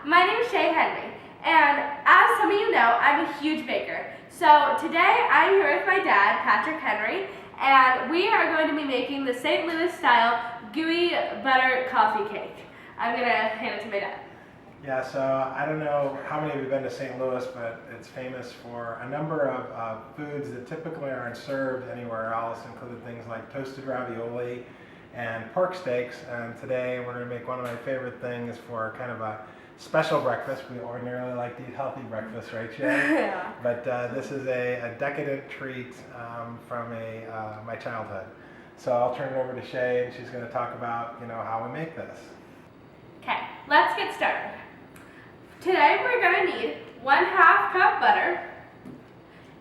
my name is Henry, and as some of you know, I'm a huge baker. So today I'm here with my dad, Patrick Henry, and we are going to be making the St. Louis style gooey butter coffee cake. I'm going to hand it to my dad. Yeah, so I don't know how many of you have been to St. Louis, but it's famous for a number of foods that typically aren't served anywhere else, including things like toasted ravioli and pork steaks. And today we're going to make one of my favorite things for kind of a special breakfast. We ordinarily like to eat healthy breakfasts, right, Shay? Yeah. But this is a decadent treat from my childhood. So I'll turn it over to Shay, and she's going to talk about how we make this. Okay, let's get started. Today we're going to need 1/2 cup butter.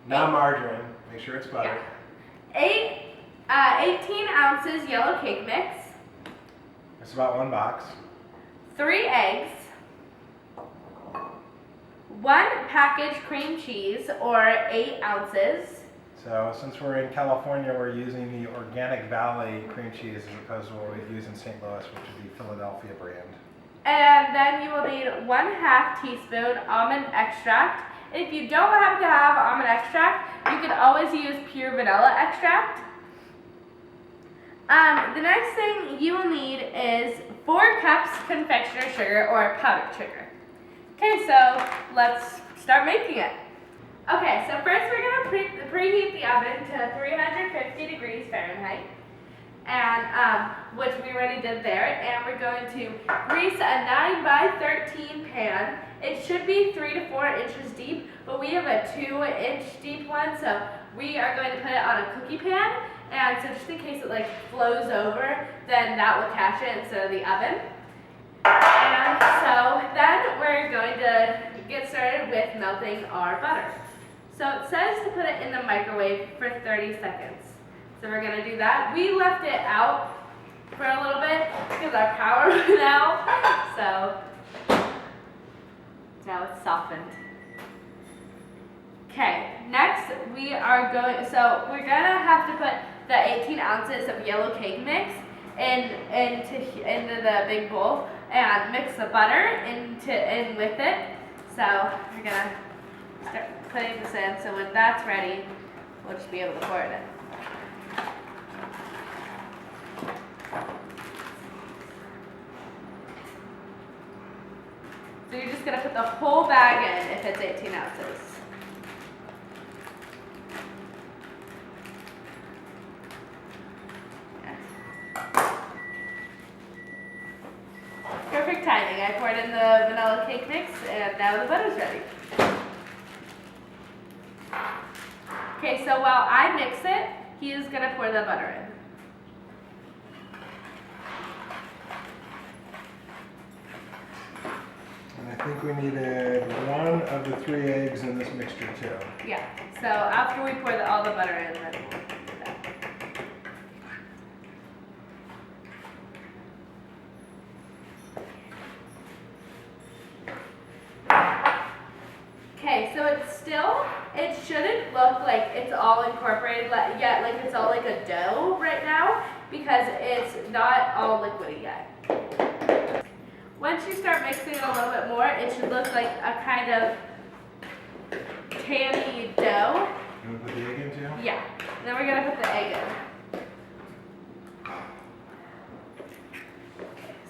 Not margarine. Make sure it's butter. Yeah. 18 ounces yellow cake mix. It's about 1 box. 3 eggs. 1 packaged cream cheese, or 8 ounces. So since we're in California, we're using the Organic Valley cream cheese as opposed to what we use in St. Louis, which would be Philadelphia brand. And then you will need 1/2 teaspoon almond extract. If you don't happen to have almond extract, you can always use pure vanilla extract. The next thing you will need is 4 cups confectioner sugar or powdered sugar. Okay, so let's start making it. Okay, so first we're going to preheat the oven to 350 degrees Fahrenheit. And which we already did there, and we're going to grease a 9 by 13 pan. It should be 3 to 4 inches deep, but we have a 2-inch deep one, so we are going to put it on a cookie pan. And so just in case it flows over, then that will catch it instead of the oven. And so then we're going to get started with melting our butter. So it says to put it in the microwave for 30 seconds. So we're going to do that. We left it out for a little bit because our power went out. So now it's softened. Okay, next we're going to have to put the 18 ounces of yellow cake mix into the big bowl and mix the butter in with it. So we're going to start putting this in. So when that's ready, we'll just be able to pour it in. So you're just going to put the whole bag in if it's 18 ounces. Perfect timing. I poured in the vanilla cake mix and now the butter's ready. Okay, so while I mix it, he is going to pour the butter in. I think we needed 1 of the 3 eggs in this mixture too. Yeah, so after we pour all the butter in, then we'll do that. Okay, so it shouldn't look like it's all incorporated yet, like it's all like a dough right now, because it's not all liquidy yet. Once you start mixing it a little bit more, it should look like a kind of tangy dough. You want to put the egg in too? Yeah. Then we're going to put the egg in.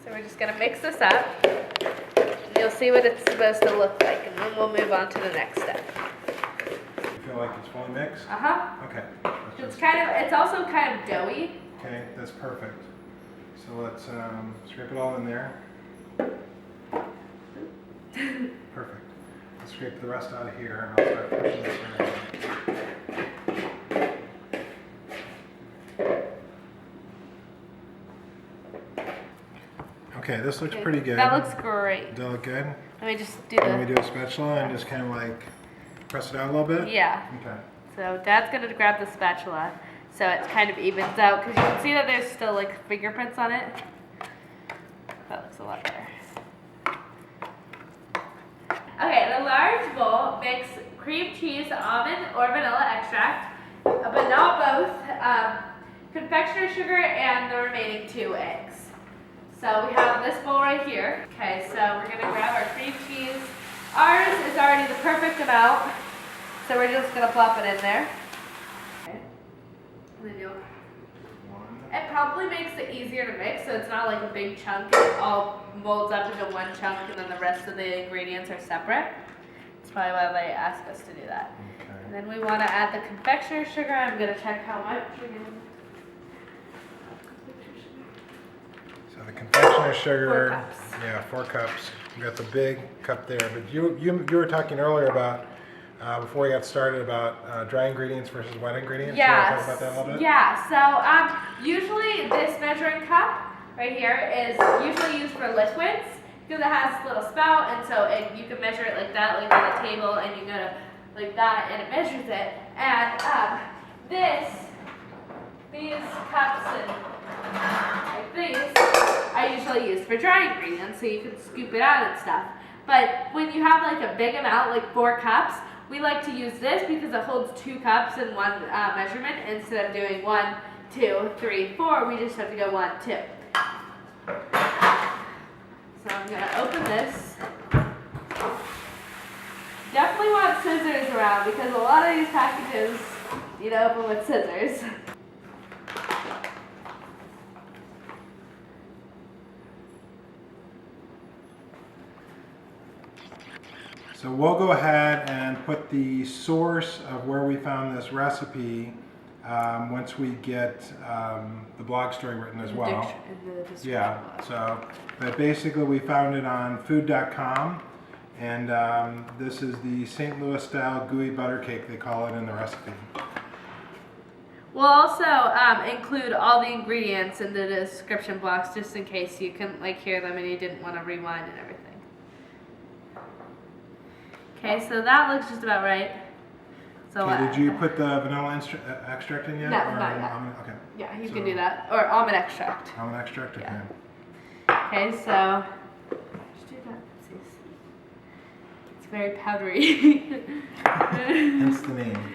So we're just going to mix this up. You'll see what it's supposed to look like, and then we'll move on to the next step. You feel like it's fully mixed? Uh-huh. Okay. It's also kind of doughy. Okay, that's perfect. So let's scrape it all in there. Perfect. Let's scrape the rest out of here, and I'll start pushing this around. Okay, this looks pretty good. That looks great. Does that look good? Let me just do Let me do a spatula and just kind of press it out a little bit? Yeah. Okay. So Dad's going to grab the spatula so it kind of evens out, because you can see that there's still fingerprints on it. That looks a lot better. Okay, in a large bowl, mix cream cheese, almond, or vanilla extract, but not both, confectioner sugar, and the remaining 2 eggs. So So we have this bowl right here. Okay, so we're gonna grab our cream cheese. Ours is already the perfect amount, so we're just gonna plop it in there. Okay. And then it probably makes it easier to mix, so it's not like a big chunk. It all molds up into one chunk, and then the rest of the ingredients are separate. That's probably why they ask us to do that. Okay. And then we want to add the confectioner's sugar. I'm gonna check how much we're gonna. So the confectioner's sugar, 4 cups. yeah, 4 cups. You got the big cup there, but you were talking earlier about before we got started about dry ingredients versus wet ingredients. Yes. You want to talk about that a little bit? Yeah. So usually this measuring cup right here is usually used for liquids because it has a little spout, and so you can measure it like that, like on a table, and you go to like that, and it measures it. And these cups and like these I usually use for dry ingredients, so you can scoop it out and stuff. But when you have like a big amount, like 4 cups, we like to use this because it holds 2 cups in one measurement instead of doing 1, 2, 3, 4. We just have to go 1, 2. So I'm gonna open this. Definitely want scissors around because a lot of these packages you to open with scissors. So we'll go ahead and put the source of where we found this recipe once we get the blog story written as well. Yeah, so, but basically we found it on food.com, and this is the St. Louis style gooey butter cake, they call it in the recipe. We'll also include all the ingredients in the description box just in case you couldn't hear them and you didn't want to rewind and everything. Okay, so that looks just about right. So okay, did you put the vanilla extract in yet? No, or not yet. Okay. Yeah, you can do that. Or almond extract. Almond extract, okay. Yeah. Okay, so just do that. It's very powdery. Hence the name.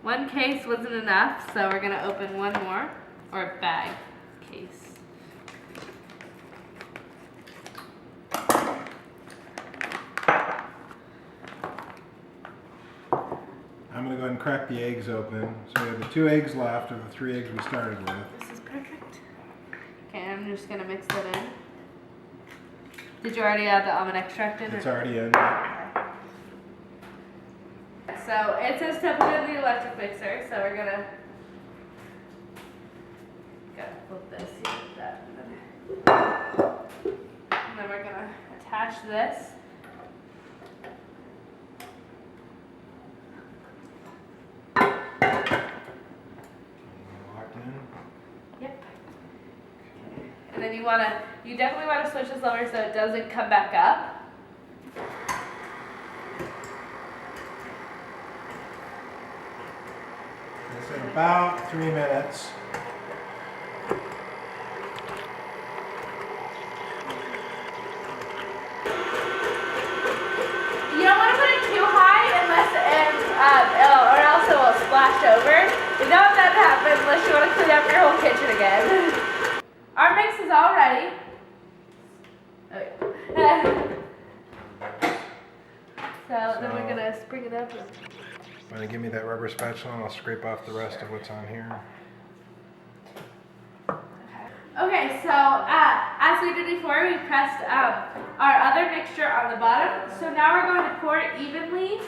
One case wasn't enough, so we're gonna open one more, or a bag case. I'm going to go ahead and crack the eggs open. So we have the 2 eggs left of the 3 eggs we started with. This is perfect. Okay, I'm just going to mix that in. Did you already add the almond extract in? It's already in. Okay. So it says to put in the electric mixer, so we're going to flip this. And then we're going to attach this. Yep. And then you definitely want to switch this over so it doesn't come back up. It's in about 3 minutes. You don't want to put it too high or else it will splash over. You don't want that to happen unless you want to clean up your whole kitchen again. Our mix is all ready. So then we're going to spring it up. Want to give me that rubber spatula and I'll scrape off the rest of what's on here. Okay, so as we did before, we pressed our other mixture on the bottom. So now we're going to pour evenly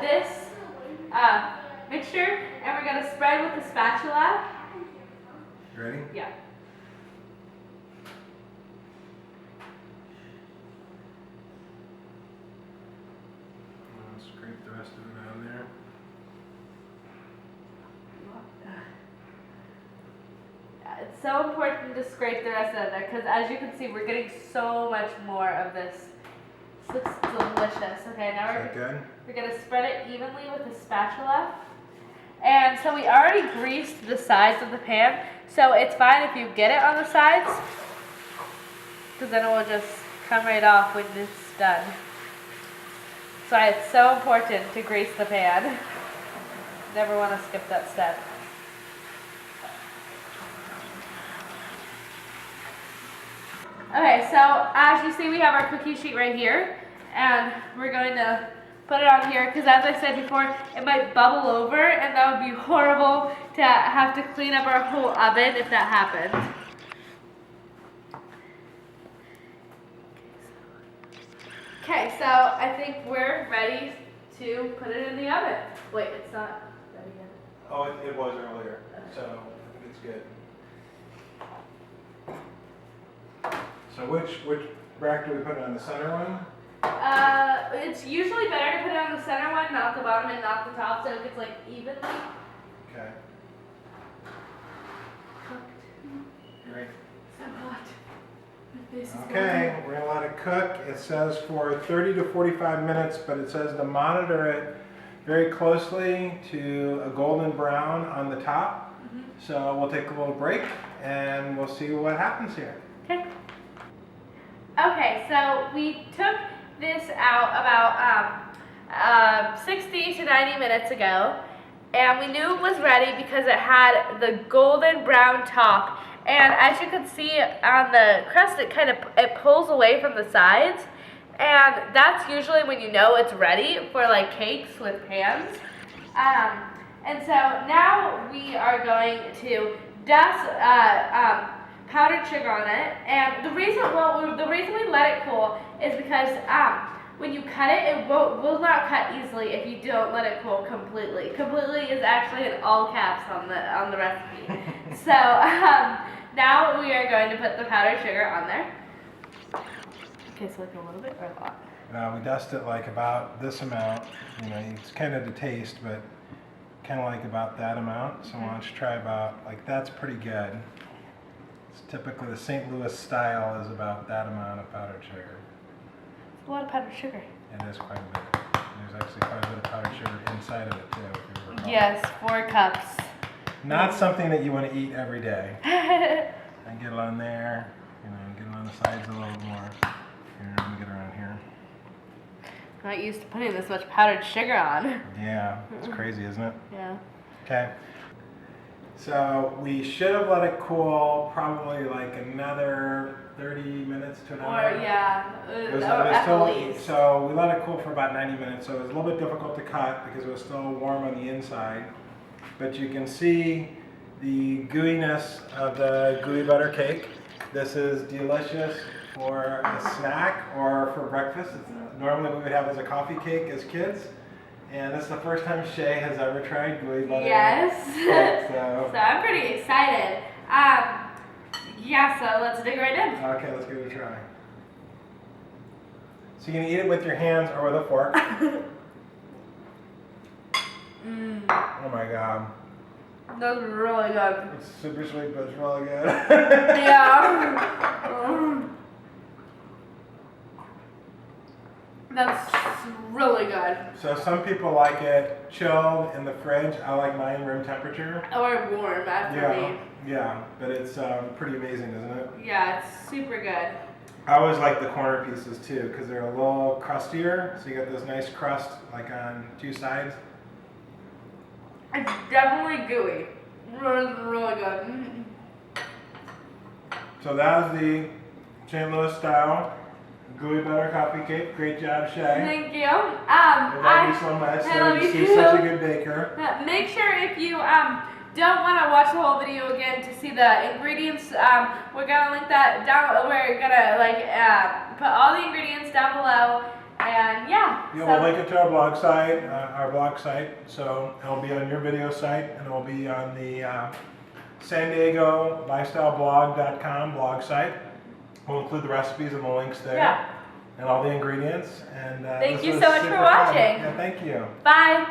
this mixture, and we're going to spread with the spatula. You ready? Yeah. I'll scrape the rest of it on there. It's so important to scrape the rest of it there because, as you can see, we're getting so much more of this. This looks delicious. Okay, now we're going to spread it evenly with the spatula. And so we already greased the sides of the pan, so it's fine if you get it on the sides because then it will just come right off when it's done. That's why it's so important to grease the pan. Never want to skip that step. Okay, so as you see, we have our cookie sheet right here, and we're going to put it on here because, as I said before, it might bubble over, and that would be horrible to have to clean up our whole oven if that happened. Okay, so I think we're ready to put it in the oven. Wait, it's not ready yet. Oh, it was earlier, so I think it's good. So which rack do we put it on, the center one? It's usually better to put it on the center one, not the bottom and not the top, so it gets like evenly Okay, cooked. great. So hot. My face is Okay, we're gonna let it cook. It says for 30 to 45 minutes, but it says to monitor it very closely to a golden brown on the top. So we'll take a little break and we'll see what happens here. Okay. Okay, so we took this out about 60 to 90 minutes ago, and we knew it was ready because it had the golden brown top. And as you can see on the crust, it pulls away from the sides, and that's usually when you know it's ready for like cakes with pans. And so now we are going to dust powdered sugar on it, and the reason we let it cool is because when you cut it, it will not cut easily if you don't let it cool completely. Completely is actually in all caps on the recipe. So now we are going to put the powdered sugar on there. Okay, so like a little bit or a lot? We dust it like about this amount. You know, it's kind of to taste, but kind of like about that amount. So why don't you try about, like, that's pretty good. It's typically the St. Louis style is about that amount of powdered sugar. It's a lot of powdered sugar. It is quite a bit. There's actually quite a bit of powdered sugar inside of it too, if you recall. Yes, 4 cups. Not something that you want to eat every day. And get it on there, you know, get it on the sides a little more. Here, let me get around here. Not used to putting this much powdered sugar on. Yeah, it's crazy, isn't it? Yeah. Okay. So we should have let it cool probably like another 30 minutes to an hour. Or yeah, It was at still, least. so we let it cool for about 90 minutes, so it was a little bit difficult to cut because it was still warm on the inside. But you can see the gooiness of the gooey butter cake. This is delicious for a snack or for breakfast. Normally we would have as a coffee cake as kids. And this is the first time Shay has ever tried gooey butter. Yes. So I'm pretty excited. Yeah, so let's dig right in. okay, let's give it a try. So you can eat it with your hands or with a fork. Oh my god. That's really good. It's super sweet, but it's really good. Yeah. That's really good. So some people like it chilled in the fridge. I like mine room temperature. Or warm, after me. Yeah, but it's pretty amazing, isn't it? Yeah, it's super good. I always like the corner pieces too because they're a little crustier. So you get this nice crust like on 2 sides. It's definitely gooey. Really, really good. So that was the St. Louis style gooey butter coffee cake. Great job, Shay. Thank you. I love you so much. I love you You're too. such a good baker. Make sure if you don't want to watch the whole video again to see the ingredients, we're gonna link that down. We're gonna put all the ingredients down below, and yeah. Yeah, we'll link it to our blog site. So it'll be on your video site, and it'll be on the San Diego lifestyleblog.com blog site. We'll include the recipes and the links there. Yeah. And all the ingredients. And Thank this you was so much super for fun. watching. Yeah, thank you. Bye.